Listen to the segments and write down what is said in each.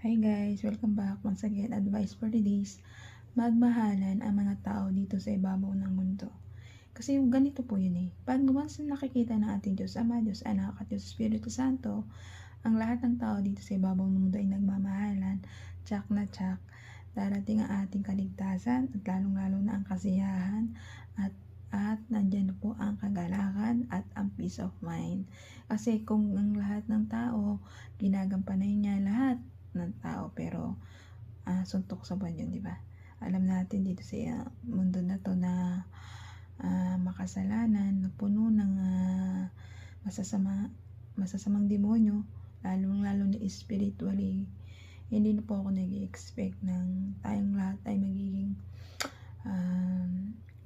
Hi guys! Welcome back once again. Advice for today's magmahalan ang mga tao dito sa ibabaw ng mundo. Kasi yung ganito po yun eh. Pag once na nakikita ng ating Diyos Ama, Diyos Anak at Diyos Espiritu Santo, ang lahat ng tao dito sa ibabaw ng mundo ay nagmamahalan, tsak na tsak, darating ang ating kaligtasan at lalong-lalo na ang kasiyahan at nandyan po ang kagalakan at ang peace of mind. Kasi kung ang lahat ng tao, ginagampanan niya lahat ng tao, pero suntok sa buwan yun, di ba? Alam natin dito sa mundo na to na makasalanan, na puno ng masasamang demonyo, lalong-lalo na spiritually. Hindi na po ako nag-expect ng tayong lahat ay magiging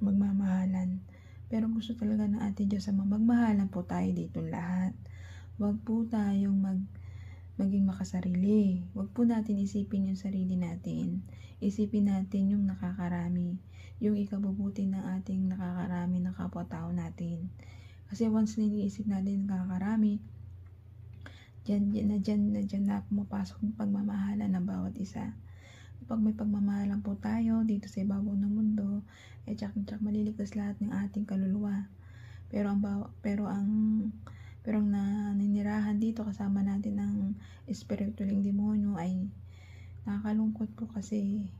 magmamahalan. Pero gusto talaga ng ating Diyos na magmahalan po tayo dito lahat. Huwag po tayong maging makasarili. Huwag po natin isipin yung sarili natin. Isipin natin yung nakakarami. Yung ikabubuti ng ating nakakarami ng kapwa-tao natin. Kasi once na iniisip natin nakakarami, dyan na pumapasok yung pagmamahalan ng bawat isa. Kapag may pagmamahalan po tayo dito sa ibabaw ng mundo, tsak maliligtas lahat ng ating kaluluwa. Pero ang naninirahan dito kasama natin ng spiritualing demonyo ay nakakalungkot po, kasi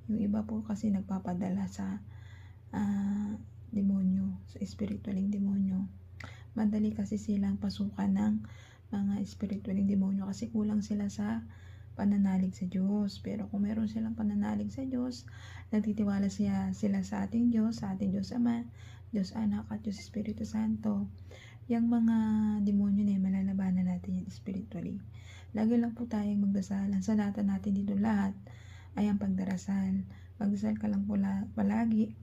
yung iba po kasi nagpapadala sa demonyo, sa spiritualing demonyo. Madali kasi silang pasukan ng mga spiritualing demonyo kasi kulang sila sa pananalig sa Diyos. Pero kung meron silang pananalig sa Diyos, nagtitiwala sila sa ating Diyos Ama, Diyos Anak at Diyos Espiritu Santo, yung mga demonyo na malalabanan natin yan spiritually. Lagi lang po tayong magdasalan. Sa data natin dito lahat ay ang pagdarasal. Magdasal ka lang po palagi,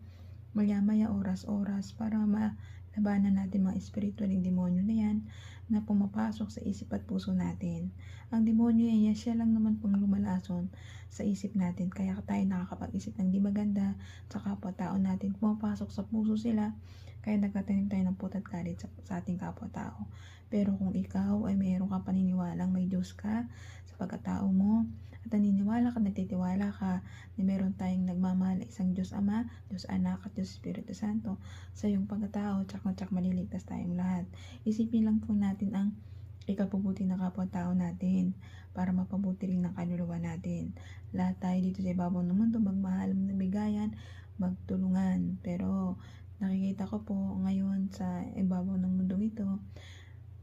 maya-maya, oras-oras, para malabanan natin mga spiritualing demonyo na yan na pumapasok sa isip at puso natin. Ang demonyo yan, siya lang naman pong lumalason sa isip natin. Kaya tayo nakakapag-isip ng di maganda sa kapwa-tao natin. Pumapasok sa puso sila, kaya nagtatanim tayo ng puot at galit sa ating kapwa-tao. Pero kung ikaw ay mayroon ka paniniwalang may Diyos ka sa pagkatao mo, at naniniwala ka, nagtitiwala ka na meron tayong nagmamahal na isang Diyos Ama, Diyos Anak at Diyos Espiritu Santo, sa iyong pagkatao, tsak na tsak maliligtas tayong lahat. Isipin lang po natin ang ikabubuti ng kapwa-tao natin para mapabuti rin ng kaluluwa natin. Lahat tayo dito sa ibabaw ng mundo, magmahal, magbigayan, magtulungan. Pero nakikita ko po ngayon sa ibabaw ng mundo ito,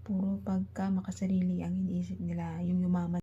puro pagka makasarili ang iniisip nila, yung yumaman